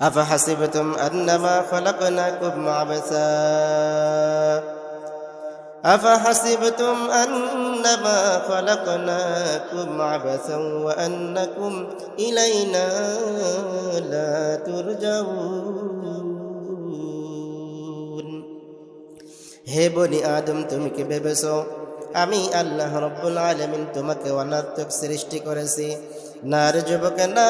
أفحسبتم أنما خلقناكم عبثا أفحسبتم أنما خلقناكم عبثا وأنكم إلينا لا ترجعون হে বনি আদম তুমি কি ভেবেছো আমি আল্লাহ রব্বুল আলামিন তোমাকে অনর্থক সৃষ্টি করেছি? না রে যুবক না,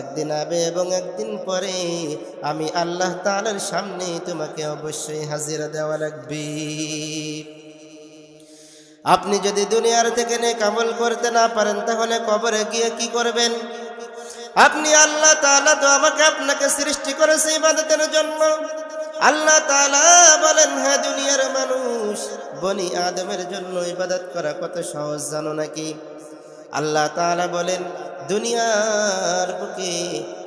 একদিন আবে এবং একদিন পরে আমি আল্লাহ তাআলার সামনে তোমাকে অবশ্যই হাজিরা দেওয়া লাগবে। আপনি যদি দুনিয়ার থেকে নেক আমল করতে না পারেন তাহলে কবরে গিয়ে কি করবেন? আপনি আল্লাহ তাআলা তো আমাকে আপনাকে সৃষ্টি করেছে ইবাদতের জন্য। আল্লাহ তাআলা বলেন, হ্যাঁ দুনিয়ার মানুষ, বনি আদমের জন্য ইবাদত করা কত সহজ জানো নাকি? আল্লাহ তাআলা বলেন, দুনিয়ার বুকে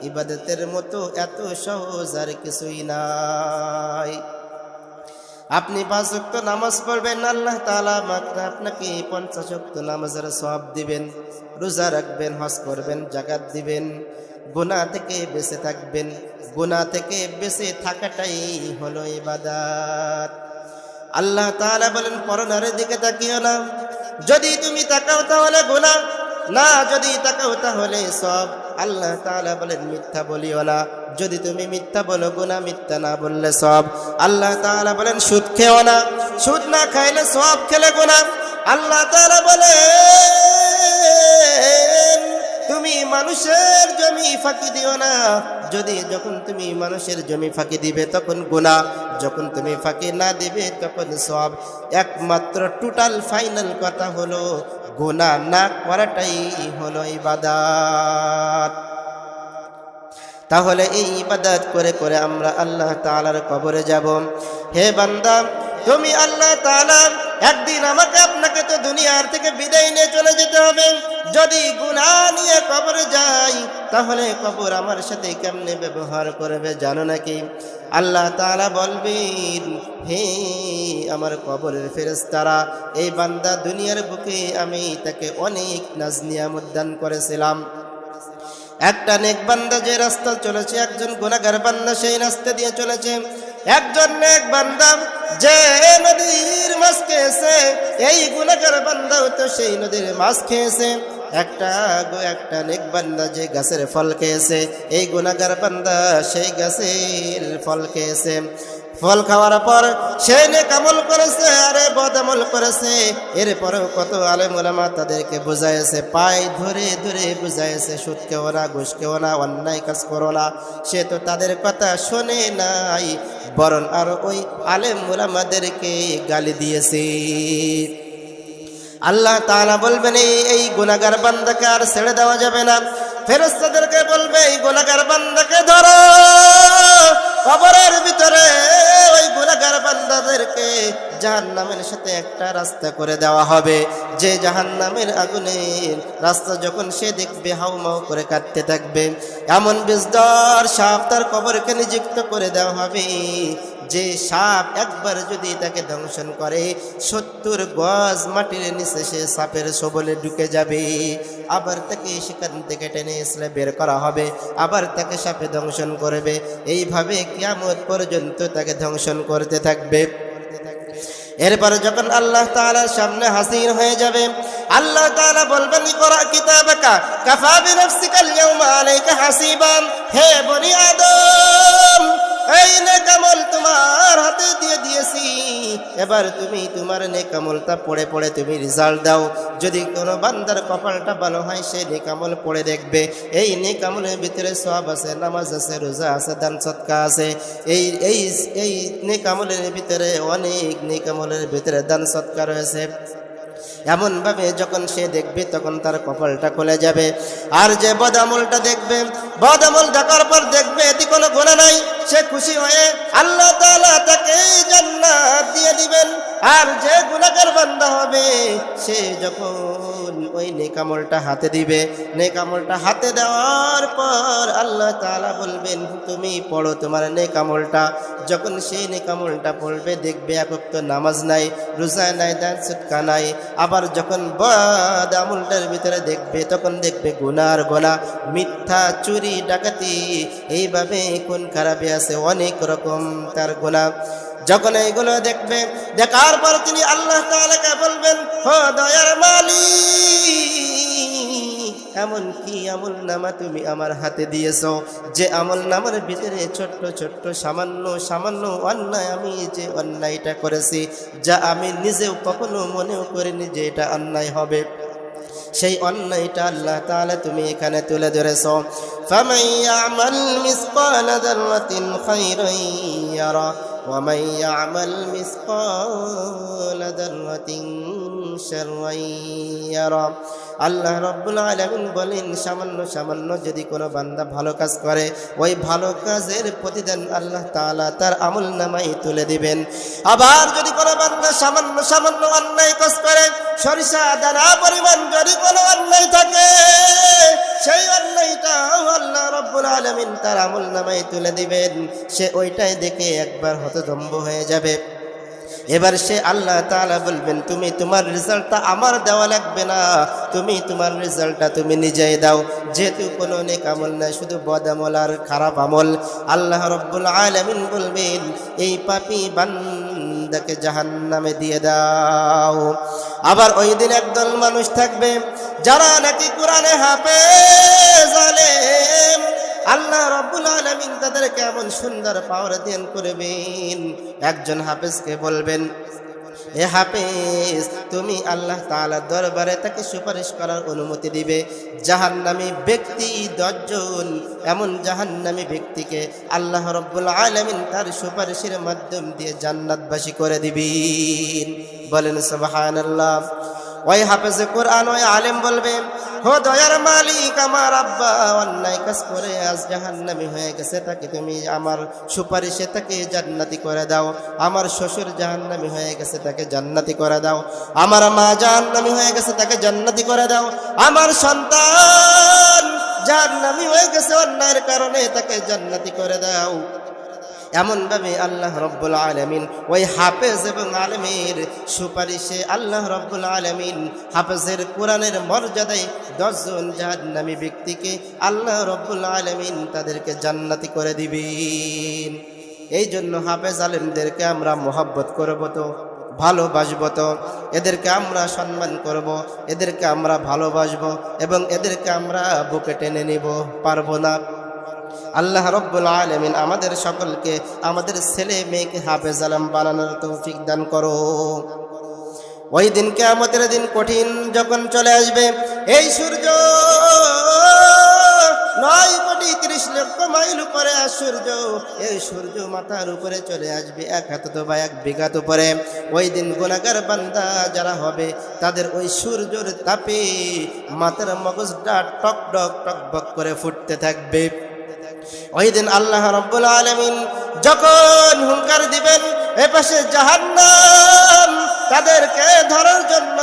ইবাদতের মতো এত সহজ আর কিছুই নাই। আপনি 5 ওয়াক্ত নামাজ পড়বেন, আল্লাহ তাআলা মাত্র আপনাকে 50 ওয়াক্ত নামাজের সওয়াব দিবেন। রোজা রাখবেন, হজ করবেন, যাকাত দিবেন, গুনাহ থেকে বেঁচে থাকবেন। গুনাহ থেকে বেঁচে থাকাটাই হলো ইবাদত। আল্লাহ তাআলা বলেন, পরনারীর দিকে তাকিও না, যদি তুমি তাকাও তাহলে গুনাহ, না যদি তাকাও তাহলে সব। আল্লাহ তাআলা বলেন, মিথ্যা বলিও না, যদি তুমি মিথ্যা বলো গুনাহ, মিথ্যা না বললে সব। আল্লাহ তাআলা বলেন, সুদ খেও না, সুদ না খাইলে সব, খেলে গুনাহ। আল্লাহ তাআলা বলেন, তুমি মানুষের জমি ফাঁকি দিও না, যখন তুমি মানুষের জমি ফাঁকি দিবে তখন গুনাহ, যখন তুমি ফাঁকি না দিবে তখন সব। একমাত্র টোটাল ফাইনাল কথা হলো গুনাহ না করাটাই হলো ইবাদত। তাহলে এই ইবাদত করে করে আমরা আল্লাহ তাআলার কবরে যাব। হে বান্দা, তুমি আল্লাহ তাআলা একদিন আমাকে আপনাকে তো দুনিয়ার থেকে বিদায় নিয়ে চলে যেতে হবে। যদি গুনাহ নিয়ে কবরে যাই তাহলে কবর আমার সাথে কেমনে ব্যবহার করবে জানো নাকি? আল্লাহ তাআলা বলবেন, হে আমার কবরের ফেরেশতারা, এই বান্দা দুনিয়ার বুকে আমি তাকে অনেক নাজ নিয়ামত দান করেছিলাম। একটা নেক বান্দা যে রাস্তা চলেছে, একজন গুনাহগার বান্দা সেই রাস্তা দিয়ে চলেছে। একজন নেক বান্দা যে নদীর মাছ খেয়েছে, এই গুনাহগার বান্দাও তো সেই নদীর মাছ খেয়েছে। একটা নেক বান্দা যে গাছের ফল খেয়েছে, এই গুনাহগার বান্দা সেই গাছের ফল খেয়েছে। ফল খাওয়ার পর সে নেক আমল করেছে আরে বদ আমল করেছে। এরপরেও কত আলেম ওলামা তাদেরকে বুঝাইছে, পায়ে ধরে ধরে বুঝাইছে, সুদ খেও না, ঘুষ খেও না, অন্যায় কাজ করো না। সে তো তাদের কথা শোনে নাই, বরং আর ওই আলেম ওলামাদেরকে গালি দিয়েছে। আল্লাহ তাআলা বলবেন, এই গুনাহগার বান্দাকে আর ছেড়ে দেওয়া যাবে না। ফেরেশতাদেরকে বলবে, এই গুনাহগার বান্দাকে ধরো। কবরের ভিতরে ওই গুনাহগার বান্দাদেরকে জাহান্নামের সাথে একটা রাস্তা করে দেওয়া হবে। যে জাহান্নামের আগুনের রাস্তা যখন সে দেখবে হাউমাউ করে কাটতে থাকবে, এমন বিষধর সাপ তার কবরকে নিযুক্ত করে দেওয়া হবে। যে সাপ একবার যদি তাকে দংশন করে 70 গজ মাটির নিচে সে সাপের সবলে ঢুকে যাবে। আবার তাকে সেখান থেকে টেনে এসে বের করা হবে, আবার তাকে সাপে দংশন করবে। এইভাবে কিয়ামত পর্যন্ত তাকে দংশন করতে থাকবে। এরপর যখন আল্লাহ তাআলার সামনে হাজির হয়ে যাবে, আল্লাহ তাআলা বলবেন, ইকরা কিতাবাকা কাফা বিনাফসিকাল ইয়াওমা আলাইকা হাসিবান। হে বনি আদম, এই নেক আমল তোমার হাতে দিয়ে দিয়েছি, এবার তুমি তোমার নেক আমলটা পড়ে পড়ে তুমি রেজাল্ট দাও। যদি কোনো বান্দার কপালটা ভালো হয় সে নেক আমল পড়ে দেখবে, এই নেক আমলের ভিতরে সওয়াব আছে, নামাজ আছে, রোজা আছে, দান সদকা আছে। এই নেক আমলের ভিতরে অনেক নেক আমলের ভিতরে দান সদকা রয়েছে। এমনভাবে যখন সে দেখবে তখন তার কপালটা খুলে যাবে। আর যে বদ আমলটা দেখবে, বদ আমল দেখার পর দেখবে এতে কোনো গুনাহ নাই, সে খুশি হয়ে আল্লাহ তাআলা তাকে জান্নাত দিয়ে দিবেন। আর যে গুনাহগার বান্দা হবে সে যখন ওই নেক আমলটা হাতে দিবে, নেক আমলটা হাতে দেওয়ার পর আল্লাহ তাআলা বলবেন তুমি পড়ো তোমার নেক আমলটা। যখন সেই নেক আমলটা পড়বে দেখবে এক ওয়াক্ত নামাজ নাই, রোজা নাই, দান সদকা নাই। আবার যখন বদ আমলটার ভিতরে দেখবে তখন দেখবে গুনার গোনা, মিথ্যা, চুরি, ডাকাতি, এইভাবে কোন খারাপে আছে অনেক রকম তার গুনাহ। যখন এইগুলো দেখবে, দেখার পর তিনি আল্লাহ তাআলাকে বলবেন ও দয়ার মালিক, এমন কি আমল নামা তুমি আমার হাতে দিয়েছো যে আমল নামার ভিতরে ছোট্ট ছোট্ট সামান্য সামান্য অন্যায়, আমি যে অন্যায়টা করেছি যা আমি নিজেও কখনো মনেও করিনি যে এটা অন্যায় হবে, সেই অন্যায়টা আল্লাহ তাআলা তুমি এখানে তুলে ধরেছো। ফামান ইয়ামাল মিসকালা যাররাতিন খায়রান ইয়ারা ওয়া মান ইয়ামাল মিসকালা যাররাতিন শাররান ইয়ারা। আল্লাহ রাব্বুল আলামিন বলেন সামান্য সামান্য যদি কোনো বান্দা ভালো কাজ করে ওই ভালো কাজের প্রতিদান আল্লাহ তাআলা তার আমলনামায় তুলে দিবেন। আবার যদি কোনো বান্দা সামান্য সামান্য অন্যায় কাজ করে, সরিষা দানা পরিমাণ যদি কোনো অন্যায় থাকে, সেই অন্যায়টা আল্লাহ রাব্বুল আলামিন তার আমলনামায় তুলে দিবেন। সে ওইটাই দেখে একবার হতভম্ব হয়ে যাবে। এবার সে আল্লাহ তাআলা বলবেন তুমি তোমার রেজাল্টটা আমার দেওয়া লাগবে না, তুমি তোমার রেজাল্টটা তুমি নিজেই দাও, যেহেতু কোনো নেক আমল নাই, শুধু বদ আমল আর খারাপ আমল। আল্লাহ রাব্বুল আলামিন বলবেন এই পাপী বান্দাকে জাহান্নামে দিয়ে দাও। আবার ওই দিন একদল মানুষ থাকবে যারা নাকি কোরআনে হাফেজ, আলেম, আল্লাহ রাব্বুল আলামিন তাদেরকে এমন সুন্দর পাওয়ার দান করবেন। একজন হাফেজকে বলবেন এ হাফেজ তুমি আল্লাহ তাআলার দরবারে তাকে সুপারিশ করার অনুমতি দিবে। জাহান্নামী ব্যক্তি 10 জন, এমন জাহান্নামী ব্যক্তিকে আল্লাহ রাব্বুল আলামিন তার সুপারিশের মাধ্যম দিয়ে জান্নাতবাসী করে দিবেন। বলেন সুবহানাল্লাহ। ওই হাফেজে কোরআন ওই আলেম বলবে ও দয়ার মালিক, আমার আব্বা অন্যায় কাজ করে আজ জাহান্নামী হয়ে গেছে, তাকে তুমি আমার সুপারিশে তাকে জান্নাতি করে দাও। আমার শ্বশুর জাহান্নামী হয়ে গেছে, তাকে জান্নাতি করে দাও। আমার মা জাহান্নামী হয়ে গেছে, তাকে জান্নাতি করে দাও। আমার সন্তান জাহান্নামী হয়ে গেছে অন্যায়ের কারণে, তাকে জান্নাতি করে দাও। এমনভাবে আল্লাহ রাব্বুল আলামিন ওই হাফেজ এবং আলেমের সুপারিশে আল্লাহ রাব্বুল আলামিন হাফেজের কোরআনের মর্যাদায় 10 জন জাহান্নামী ব্যক্তিকে আল্লাহ রাব্বুল আলামিন তাদেরকে জান্নাতি করে দিবেন। এই জন্য হাফেজ আলেমদেরকে আমরা মহব্বত করব, তো ভালোবাসবো, তো এদেরকে আমরা সম্মান করব, এদেরকে আমরা ভালোবাসবো এবং এদেরকে আমরা বুকে টেনে নিব, পারবো না? আল্লাহ রাব্বুল আলামিন আমাদের সকলকে আমাদের ছেলে মেয়েকে হাফেজ আলেম বানানোর তৌফিক দান করো। ওই দিন কিয়ামতের দিন কঠিন যখন চলে আসবে, এই সূর্য 9,30,00,000 মাইল উপরে সূর্য, এই সূর্য মাথার উপরে চলে আসবে 1 হাত বা 1 বিঘাত উপরে। ওই দিন গুনাহগার বান্দা যারা হবে তাদের ওই সূর্যের তাপে মাথার মগজটা টকটক টকবক করে ফুটতে থাকবে। ওই দিন আল্লাহ রাব্বুল আলামিন যখন হুঙ্কার দিবেন এপাশে জাহান্নাম তাদেরকে ধরার জন্য,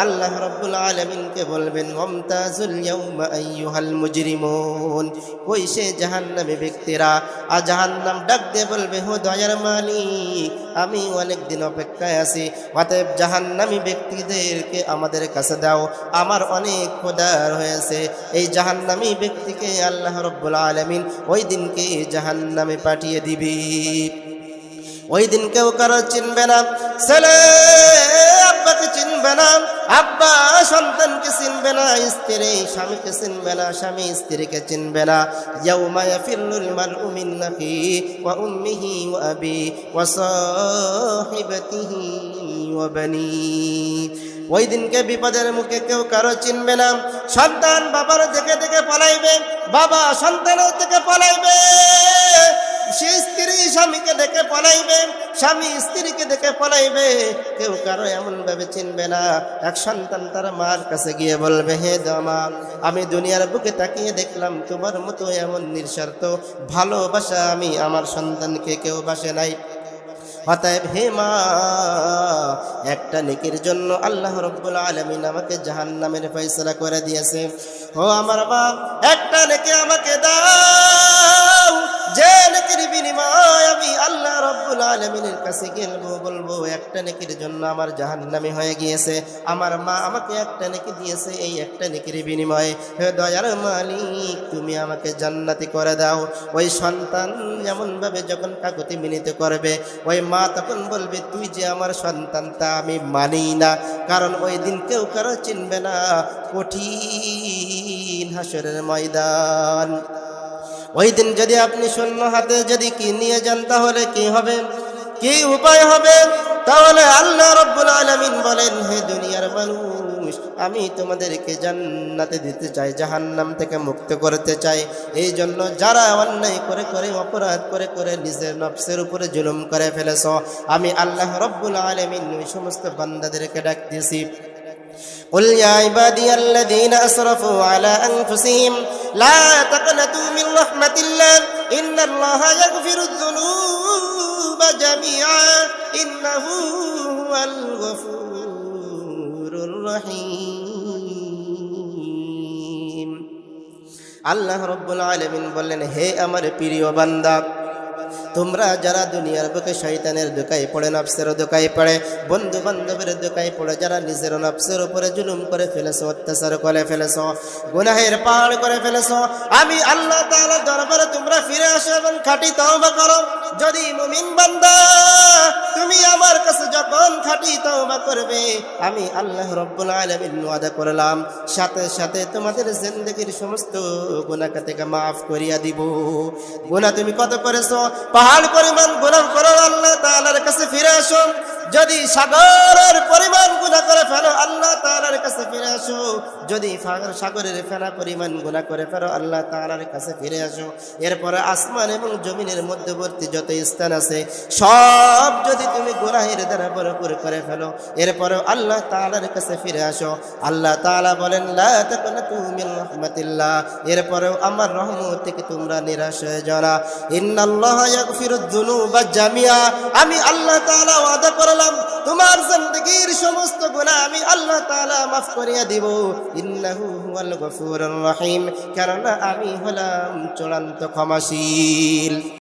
আল্লাহ রাব্বুল আলামিনকে বলবেন মুমতাজুল ইয়াউমা আইয়ুহাল মুজরিমুন। ওই সে জাহান্নামী ব্যক্তিরা আর জাহান্নাম ডাক দিয়ে বলবে ও দয়ার মালিক, আমি অনেক দিন অপেক্ষায় আছি, অতএব জাহান্নামী ব্যক্তিদেরকে আমাদের কাছে দাও, আমার অনেক খোদার হয়েছে। এই জাহান্নামী ব্যক্তিকে আল্লাহ রাব্বুল আলামিন ওই দিনকে জাহান্নামে পাঠিয়ে দিবে। ওই দিন কেউ কারো চিনবে না, ছেলে আব্বাকে চিনবে না, আব্বা সন্তানকে চিনবে না, স্ত্রী স্বামীকে চিনবে না, স্বামী স্ত্রীকে চিনবে না। ইয়াউমা ইয়াফিরুল মারউ মিন আখিহি ওয়া উম্মিহি ওয়া আবি ওয়া সাহিবাতিহি ওয়া বানি। ওই দিনকে বিপদের মুখে কেউ কারো চিনবে না। সন্তান বাবার দেখে দেখে পলাইবে, বাবা সন্তানের থেকে পলাইবে, সে স্ত্রী স্বামীকে দেখে পলাইবে, স্বামী স্ত্রীকে দেখে পলাইবে। কেউ কারো এমন ভাবে চিনবে না। এক সন্তান তার মার কাছে গিয়ে বলবে হে মা, আমি দুনিয়ার বুকে তাকিয়ে দেখলাম তোমার মতো এমন নিঃস্বার্থ ভালোবাসা আমি আমার সন্তানকে কেউ বাসে নাই। অতএব হে মা, একটা নেকির জন্য আল্লাহ রাব্বুল আলামিন আমাকে জাহান্নামের ফয়সালা করে দিয়েছে। ও আমার মা, একটা নেকি আমাকে দাও, যে নেকির বিনিময় আমি আল্লাহ রাব্বুল আলামিনের কাছে বলবো একটা নেকির জন্য আমার জাহান্নামী হয়ে গিয়েছে। আমার মা আমাকে একটা নেকি দিয়েছে, এই একটা নেকির বিনিময়ে হে দয়ার মালিক তুমি আমাকে জান্নাতি করে দাও। ওই সন্তান যেমন ভাবে যখন কাকুতি মিনতি করবে, ওই মা তখন বলবে তুই যে আমার সন্তান তা আমি মানি না, কারণ ওই দিন কেউ কারো চিনবে না, কঠিন হাসরের ময়দান। ওই দিন যদি আপনি শূন্য হাতে যদি কি নিয়ে যান তাহলে কি হবে, কি উপায় হবে? তাহলে আল্লাহ রাব্বুল আলামিন বলেন, হে দুনিয়ার মানুষ, আমি তোমাদেরকে জান্নাতে দিতে চাই, জাহান্নাম থেকে মুক্ত করতে চাই। এই জন্য যারা অন্যায় করে করে অপরাধ করে করে নিজের নফসের উপরে জুলুম করে ফেলেছ, আমি আল্লাহ রাব্বুল আলামিন ওই সমস্ত বান্দাদেরকে ডাক দিয়েছি, قل يا عبادي الذين أسرفوا على أنفسهم لا تقنطوا من رحمة الله إن الله يغفر الذنوب جميعا إنه هو الغفور الرحيم। আল্লাহ রাব্বুল আলামিন বললেন, হে আমার প্রিয় বান্দা, তোমরা যারা দুনিয়ার বুকে শয়তানের দোকায় পড়ে, নফসের দোকায় পড়ে, বন্ধু বান্ধবের দোকায় পড়ে যারা নিজের নফসের উপরে জুলুম করে ফেলেছো, অত্যাচার করে ফেলেছো, গুনাহের পাহাড় করে ফেলেছো, আমি আল্লাহ তাআলার দরবারে তোমরা ফিরে আসো এবং খাঁটি তওবা করো। যদি মুমিন বান্দা তুমি আমার কাছে যখন খাঁটি তওবা করবে, আমি আল্লাহ রাব্বুল আলামিন ওয়াদা করলাম সাথে সাথে তোমাদের জিন্দেগীর সমস্ত গুনাহ থেকে মাফ করিয়া দিব। গুনাহ তুমি কত করেছো, পাহাড় পরিমাণ গুনাহ করো, আল্লাহ তাআলার কাছে ফিরে আসো। যদি সাগরের পরিমাণ গুনাহ করে ফেলো, আল্লাহ তাআলার কাছে ফিরে আসো। যদি সাগরের ফেনা পরিমাণ গুনাহ করে ফেলো, আল্লাহ তাআলার কাছে ফিরে আসো। এরপরে আসমান এবং জমিনের মধ্যবর্তী যত স্থান আছে সব যদি তুমি গুনাহের দ্বারা ভরপুর করে ফেলো, এরপরে আল্লাহ তাআলার কাছে ফিরে আসো। আল্লাহ তাআলা বলেন, লা তাকনাতু মিন রাহমাতিল্লাহ, এরপরেও আমার রহমত থেকে তোমরা নিরাশ হয়ে যাও না। ইন্নাল্লাহা ইয়াগফিরুদ যুনুবা জামিআ, আমি আল্লাহ তাআলা ওয়াদা করলাম তোমার জিন্দেগীর সমস্ত গুনাহ আমি আল্লাহ তাআলা মাফ করিয়া দিব। ইন্নাহু হুয়াল গফুরুর রহিম, কারণ আমি হলাম চূড়ান্ত ক্ষমাশীল।